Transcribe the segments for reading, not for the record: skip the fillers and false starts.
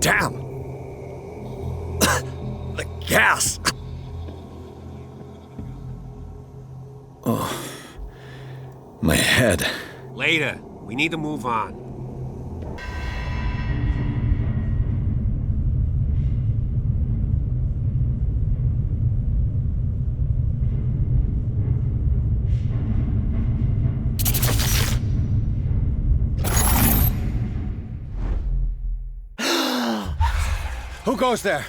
Damn! The gas! Oh. My head. Later. We need to move on. Who goes there?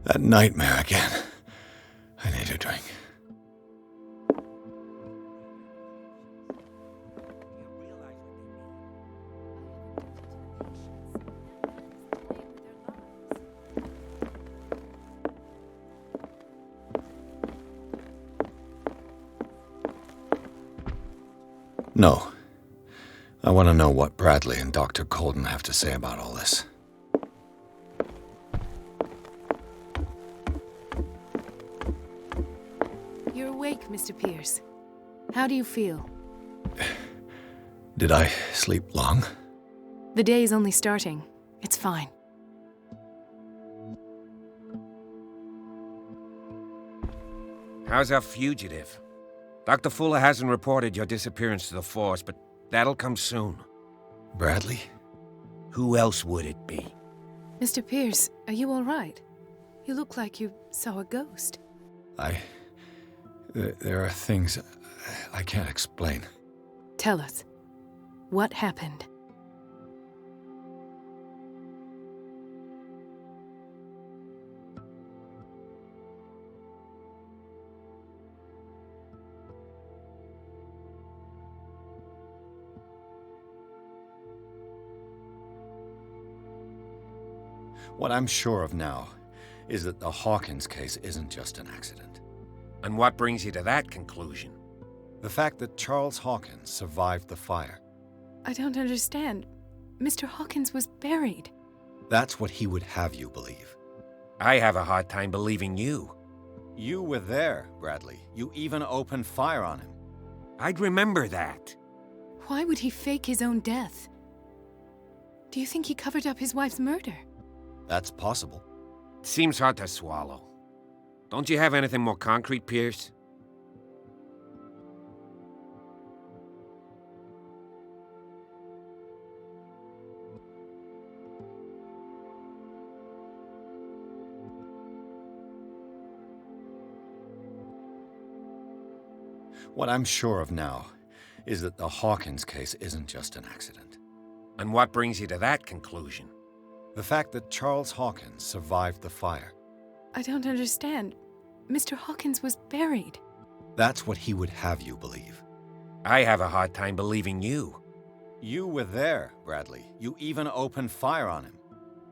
That nightmare again. I need a drink. No. I want to know what Bradley and Dr. Colden have to say about all this. You're awake, Mr. Pierce. How do you feel? Did I sleep long? The day is only starting. It's fine. How's our fugitive? Dr. Fuller hasn't reported your disappearance to the force, but that'll come soon. Bradley? Who else would it be? Mr. Pierce, are you all right? You look like you saw a ghost. There are things I can't explain. Tell us. What happened? What I'm sure of now is that the Hawkins case isn't just an accident. And what brings you to that conclusion? The fact that Charles Hawkins survived the fire. I don't understand. Mr. Hawkins was buried. That's what he would have you believe. I have a hard time believing you. You were there, Bradley. You even opened fire on him. I'd remember that. Why would he fake his own death? Do you think he covered up his wife's murder? That's possible. Seems hard to swallow. Don't you have anything more concrete, Pierce? What I'm sure of now is that the Hawkins case isn't just an accident. And what brings you to that conclusion? The fact that Charles Hawkins survived the fire. I don't understand. Mr. Hawkins was buried. That's what he would have you believe. I have a hard time believing you. You were there, Bradley. You even opened fire on him.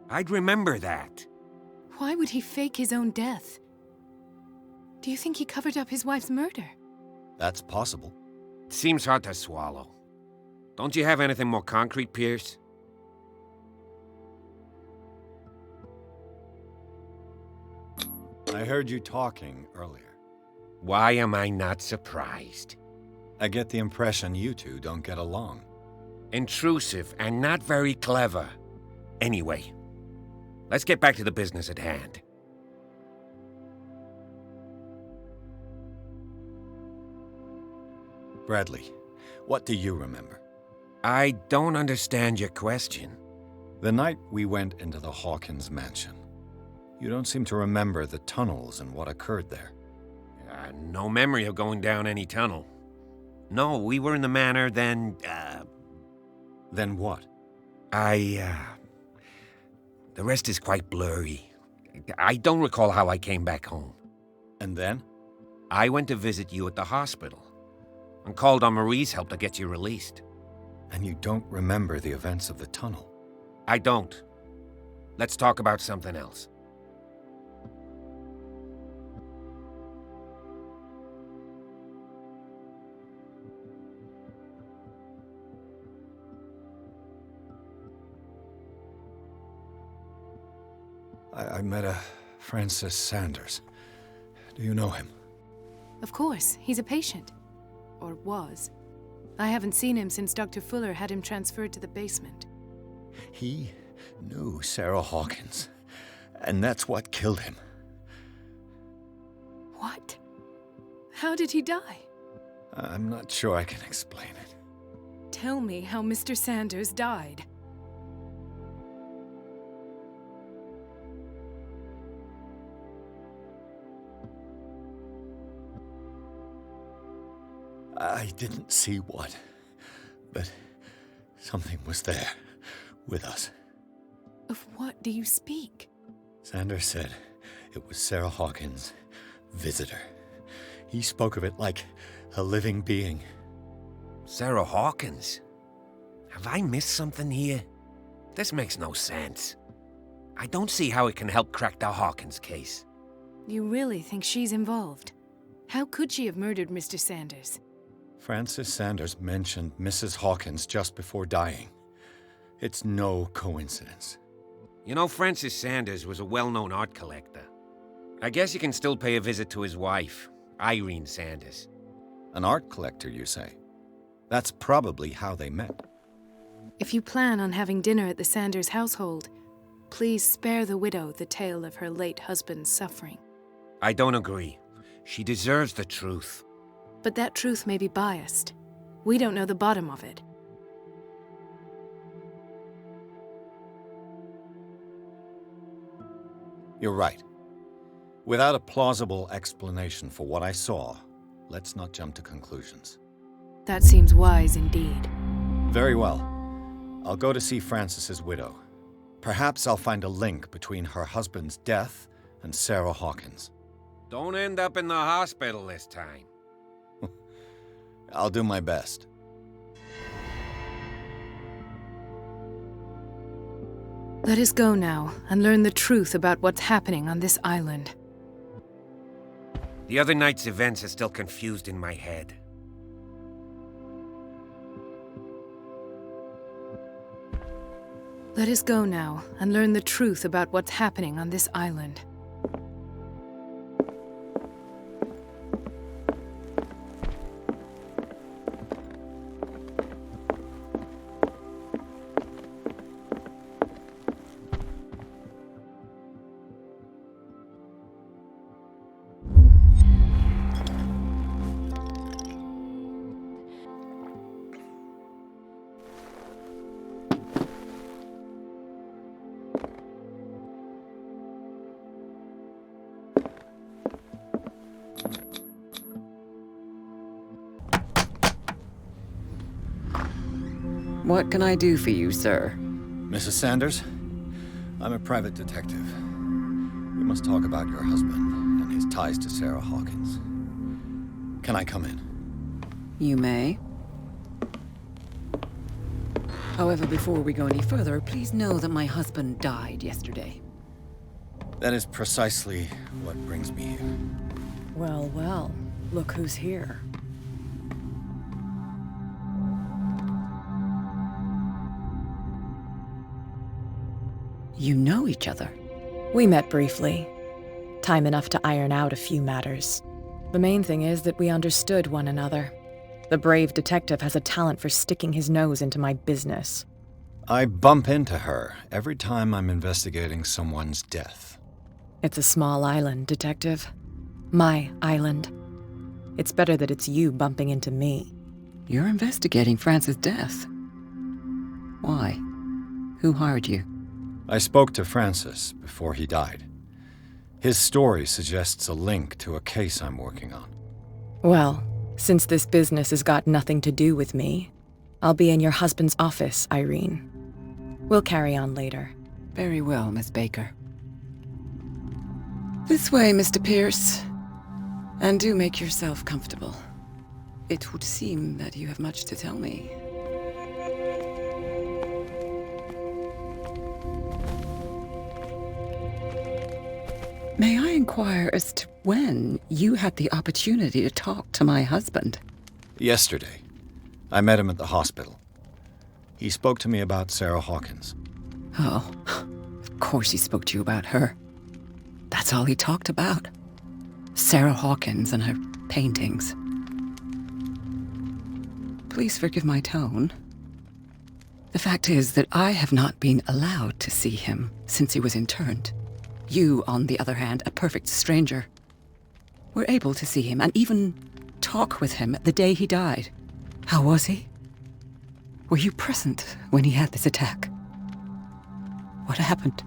I'd remember that. Why would he fake his own death? Do you think he covered up his wife's murder? That's possible. Seems hard to swallow. Don't you have anything more concrete, Pierce? I heard you talking earlier. Why am I not surprised? I get the impression you two don't get along. Intrusive and not very clever. Anyway, let's get back to the business at hand. Bradley, what do you remember? I don't understand your question. The night we went into the Hawkins mansion. You don't seem to remember the tunnels and what occurred there. No memory of going down any tunnel. No, we were in the manor, then, Then what? The rest is quite blurry. I don't recall how I came back home. And then? I went to visit you at the hospital and called on Marie's help to get you released. And you don't remember the events of the tunnel? I don't. Let's talk about something else. I met a Francis Sanders. Do you know him? Of course, he's a patient. Or was. I haven't seen him since Dr. Fuller had him transferred to the basement. He knew Sarah Hawkins, and that's what killed him. What? How did he die? I'm not sure I can explain it. Tell me how Mr. Sanders died. I didn't see what, but something was there with us. Of what do you speak? Sanders said it was Sarah Hawkins' visitor. He spoke of it like a living being. Sarah Hawkins? Have I missed something here? This makes no sense. I don't see how it can help crack the Hawkins case. You really think she's involved? How could she have murdered Mr. Sanders? Francis Sanders mentioned Mrs. Hawkins just before dying. It's no coincidence. You know, Francis Sanders was a well-known art collector. I guess you can still pay a visit to his wife, Irene Sanders. An art collector, you say? That's probably how they met. If you plan on having dinner at the Sanders household, please spare the widow the tale of her late husband's suffering. I don't agree. She deserves the truth. But that truth may be biased. We don't know the bottom of it. You're right. Without a plausible explanation for what I saw, let's not jump to conclusions. That seems wise indeed. Very well. I'll go to see Francis's widow. Perhaps I'll find a link between her husband's death and Sarah Hawkins. Don't end up in the hospital this time. I'll do my best. Let us go now and learn the truth about what's happening on this island. The other night's events are still confused in my head. Let us go now and learn the truth about what's happening on this island. What can I do for you, sir? Mrs. Sanders, I'm a private detective. We must talk about your husband and his ties to Sarah Hawkins. Can I come in? You may. However, before we go any further, please know that my husband died yesterday. That is precisely what brings me here. Well, well, look who's here. You know each other. We met briefly. Time enough to iron out a few matters. The main thing is that we understood one another. The brave detective has a talent for sticking his nose into my business. I bump into her every time I'm investigating someone's death. It's a small island, detective. My island. It's better that it's you bumping into me. You're investigating Francis' death. Why? Who hired you? I spoke to Francis before he died. His story suggests a link to a case I'm working on. Well, since this business has got nothing to do with me, I'll be in your husband's office, Irene. We'll carry on later. Very well, Miss Baker. This way, Mr. Pierce. And do make yourself comfortable. It would seem that you have much to tell me. May I inquire as to when you had the opportunity to talk to my husband? Yesterday, I met him at the hospital. He spoke to me about Sarah Hawkins. Oh, of course he spoke to you about her. That's all he talked about. Sarah Hawkins and her paintings. Please forgive my tone. The fact is that I have not been allowed to see him since he was interned. You, on the other hand, a perfect stranger, were able to see him and even talk with him the day he died. How was he? Were you present when he had this attack? What happened?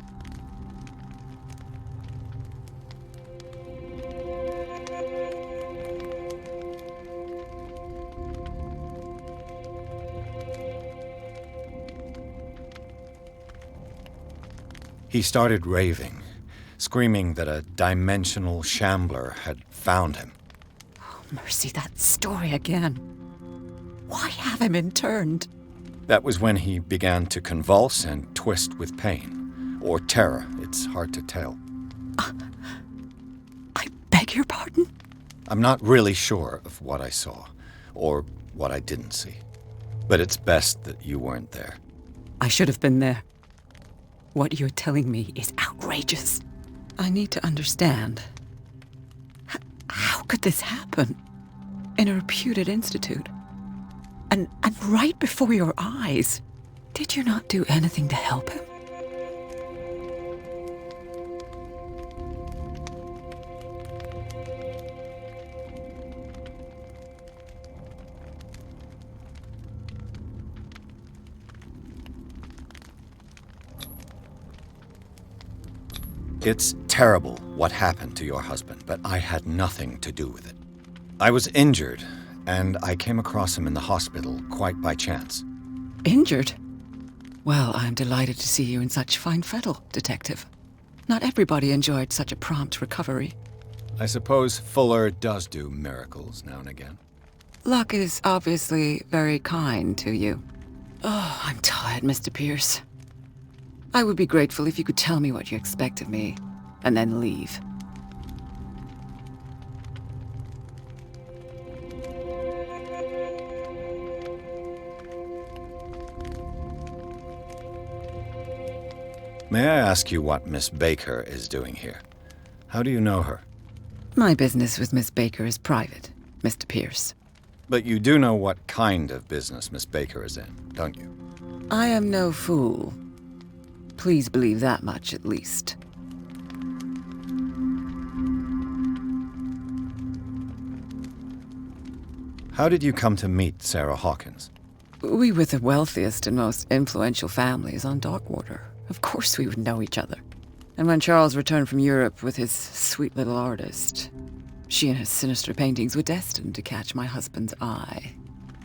He started raving, screaming that a dimensional shambler had found him. Oh, mercy, that story again. Why have him interned? That was when he began to convulse and twist with pain. Or terror, it's hard to tell. I beg your pardon? I'm not really sure of what I saw, or what I didn't see. But it's best that you weren't there. I should have been there. What you're telling me is outrageous. I need to understand. How could this happen? In a reputed institute? And right before your eyes? Did you not do anything to help him? It's terrible what happened to your husband, but I had nothing to do with it. I was injured, and I came across him in the hospital quite by chance. Injured? Well, I'm delighted to see you in such fine fettle, Detective. Not everybody enjoyed such a prompt recovery. I suppose Fuller does do miracles now and again. Luck is obviously very kind to you. Oh, I'm tired, Mr. Pierce. I would be grateful if you could tell me what you expect of me, and then leave. May I ask you what Miss Baker is doing here? How do you know her? My business with Miss Baker is private, Mr. Pierce. But you do know what kind of business Miss Baker is in, don't you? I am no fool. Please believe that much, at least. How did you come to meet Sarah Hawkins? We were the wealthiest and most influential families on Darkwater. Of course we would know each other. And when Charles returned from Europe with his sweet little artist, she and her sinister paintings were destined to catch my husband's eye.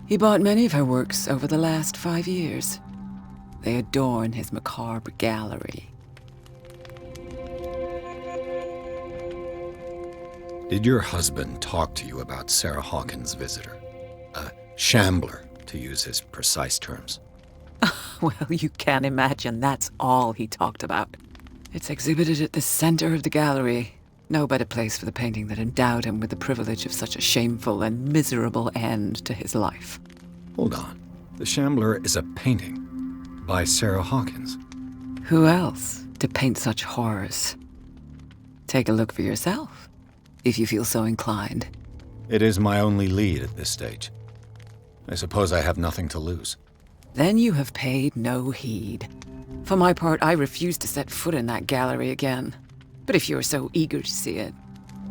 He bought many of her works over the last 5 years. They adorn his macabre gallery. Did your husband talk to you about Sarah Hawkins' visitor? A shambler, to use his precise terms. Well, you can imagine that's all he talked about. It's exhibited at the center of the gallery. No better place for the painting that endowed him with the privilege of such a shameful and miserable end to his life. Hold on. The Shambler is a painting by Sarah Hawkins. Who else to paint such horrors? Take a look for yourself, if you feel so inclined. It is my only lead at this stage. I suppose I have nothing to lose. Then you have paid no heed. For my part, I refuse to set foot in that gallery again. But if you're so eager to see it...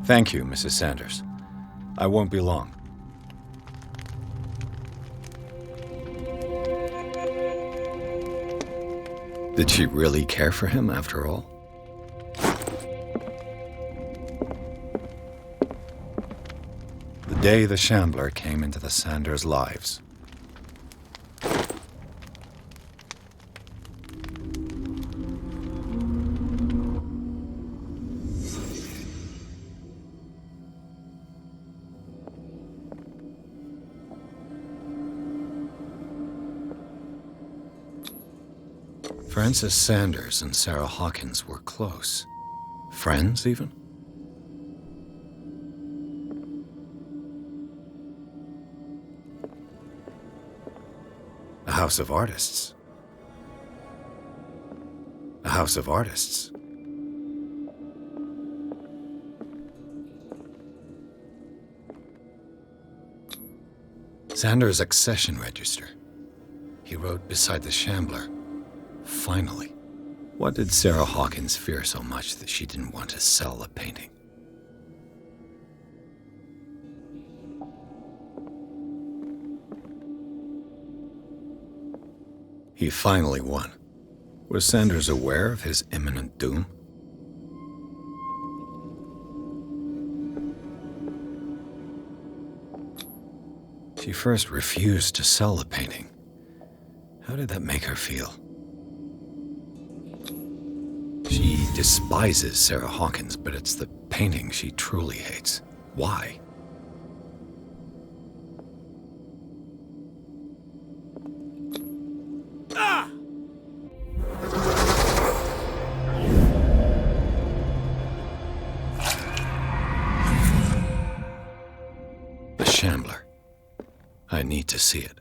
Thank you, Mrs. Sanders. I won't be long. Did she really care for him after all? The day the Shambler came into the Sanders' lives. Frances Sanders and Sarah Hawkins were close. Friends, even? A house of artists. A house of artists. Xander's accession register. He wrote beside the Shambler, "Finally." What did Sarah Hawkins fear so much that she didn't want to sell the painting? He finally won. Was Sanders aware of his imminent doom? She first refused to sell the painting. How did that make her feel? She despises Sarah Hawkins, but it's the painting she truly hates. Why? The Shambler. I need to see it.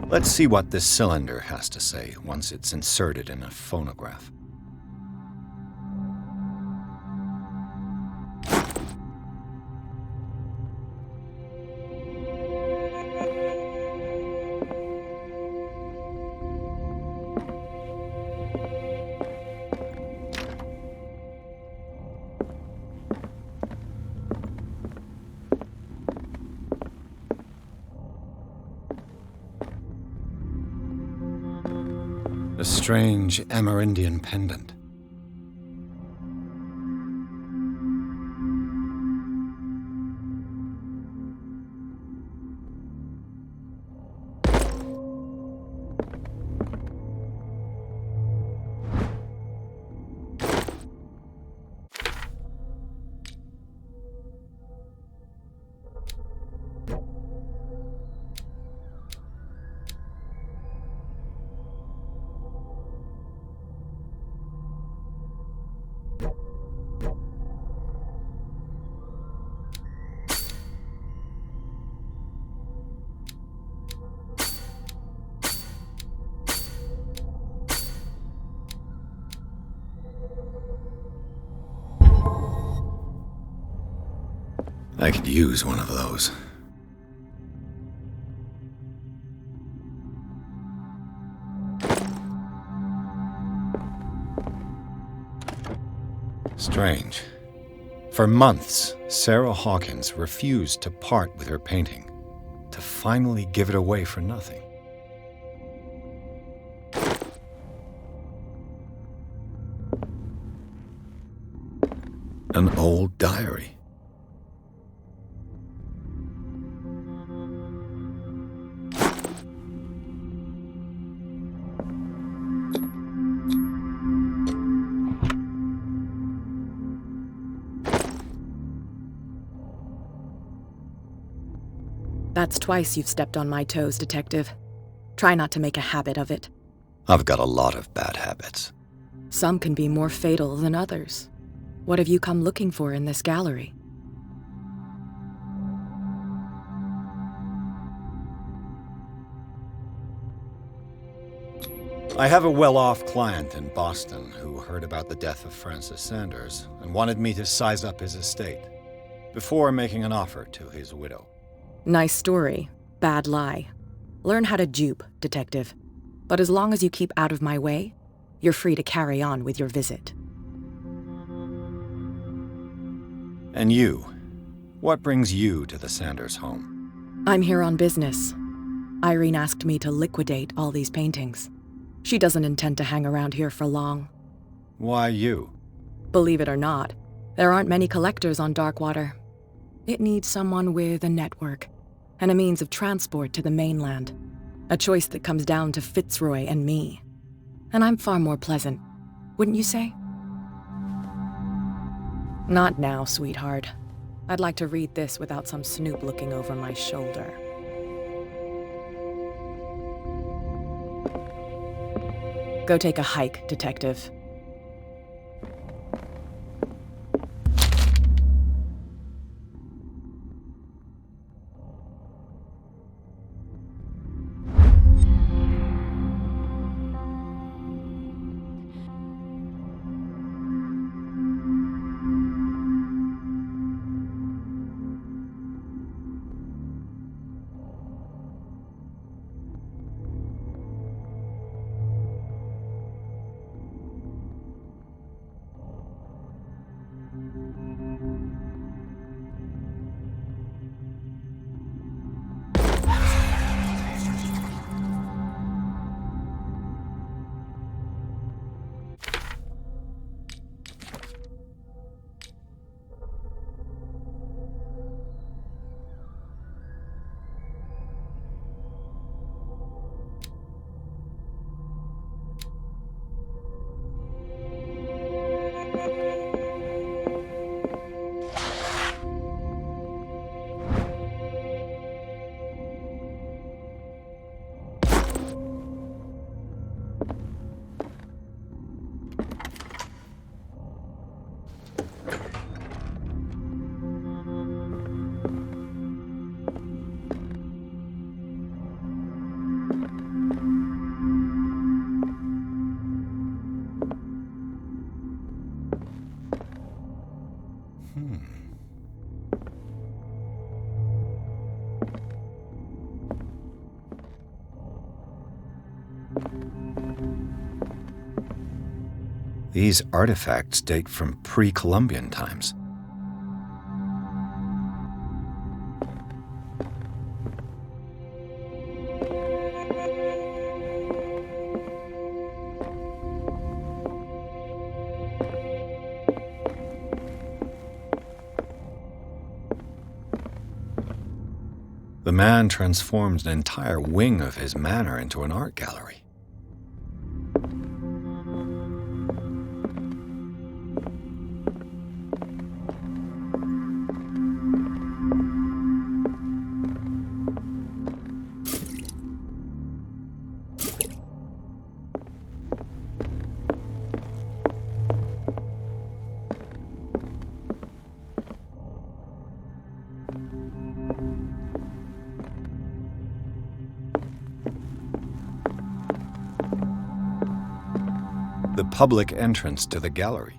Let's see what this cylinder has to say once it's inserted in a phonograph. A strange Amerindian pendant. I could use one of those. Strange. For months, Sarah Hawkins refused to part with her painting, to finally give it away for nothing. an old diary. That's twice you've stepped on my toes, Detective. Try not to make a habit of it. I've got a lot of bad habits. Some can be more fatal than others. What have you come looking for in this gallery? I have a well-off client in Boston who heard about the death of Francis Sanders and wanted me to size up his estate before making an offer to his widow. Nice story. Bad lie. Learn how to dupe, Detective. But as long as you keep out of my way, you're free to carry on with your visit. And you? What brings you to the Sanders home? I'm here on business. Irene asked me to liquidate all these paintings. She doesn't intend to hang around here for long. Why you? Believe it or not, there aren't many collectors on Darkwater. It needs someone with a network and a means of transport to the mainland. A choice that comes down to Fitzroy and me. And I'm far more pleasant, wouldn't you say? Not now, sweetheart. I'd like to read this without some snoop looking over my shoulder. Go take a hike, Detective. These artifacts date from pre-Columbian times. The man transformed an entire wing of his manor into an art gallery. The public entrance to the gallery.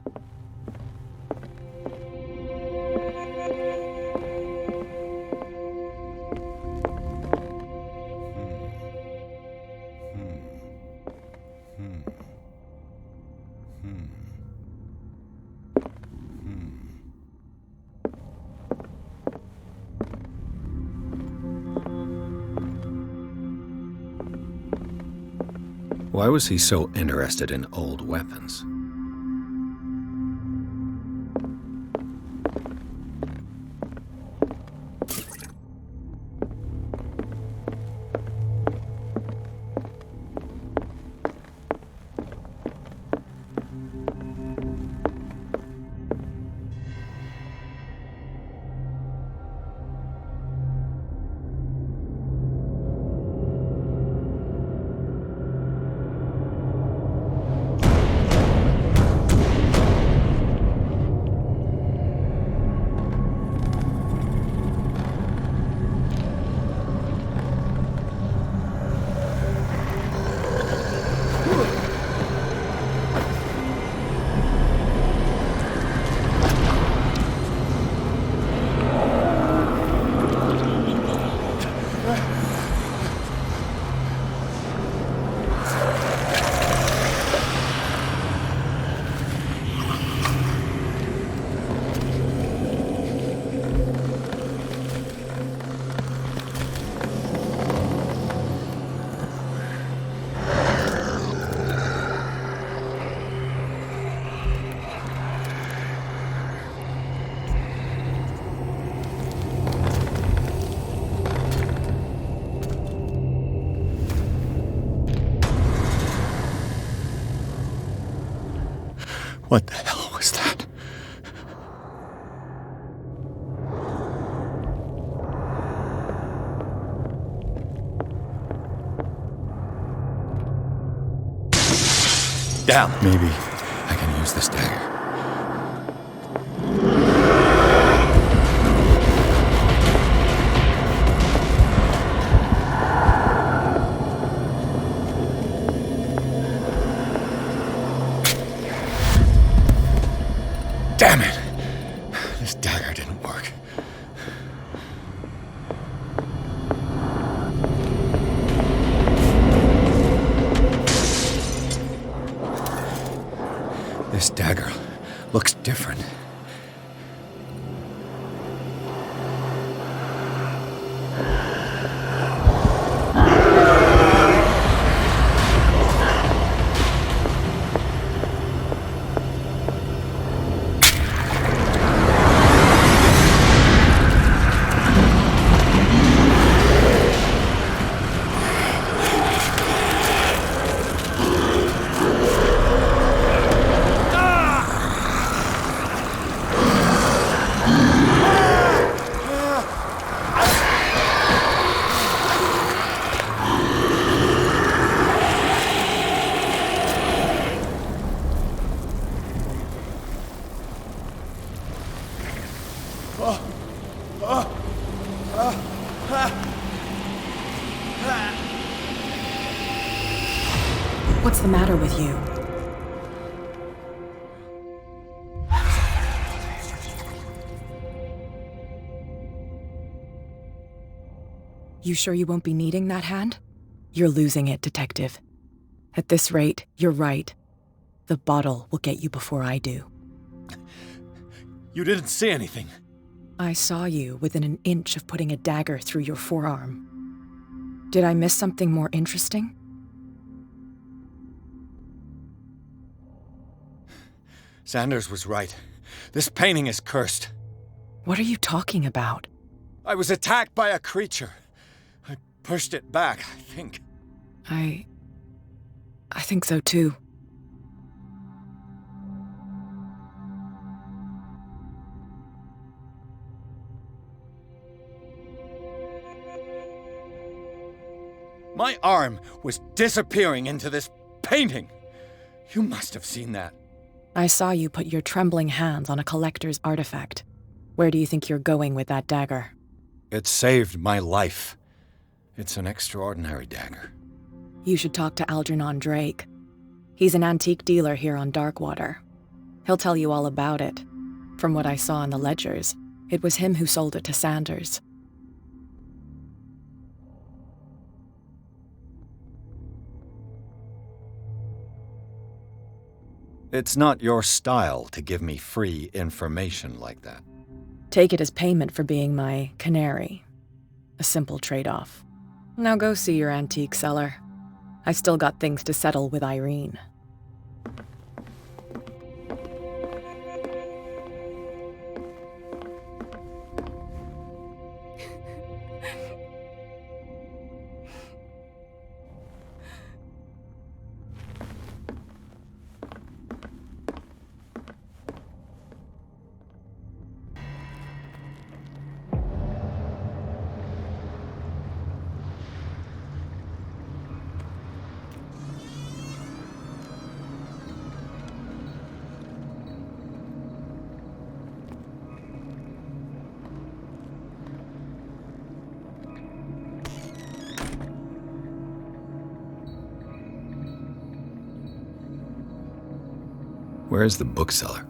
Why was he so interested in old weapons? What the hell was that? Damn, maybe I can use this dagger. Damn it! This dagger didn't work. This dagger looks different. What's the matter with you? You sure you won't be needing that hand? You're losing it, Detective. At this rate, you're right. The bottle will get you before I do. You didn't see anything. I saw you within an inch of putting a dagger through your forearm. Did I miss something more interesting? Sanders was right. This painting is cursed. What are you talking about? I was attacked by a creature. I pushed it back, I think. I think so too. My arm was disappearing into this painting. You must have seen that. I saw you put your trembling hands on a collector's artifact. Where do you think you're going with that dagger? It saved my life. It's an extraordinary dagger. You should talk to Algernon Drake. He's an antique dealer here on Darkwater. He'll tell you all about it. From what I saw in the ledgers, it was him who sold it to Sanders. It's not your style to give me free information like that. Take it as payment for being my canary. A simple trade-off. Now go see your antique seller. I still got things to settle with Irene. Where's the bookseller?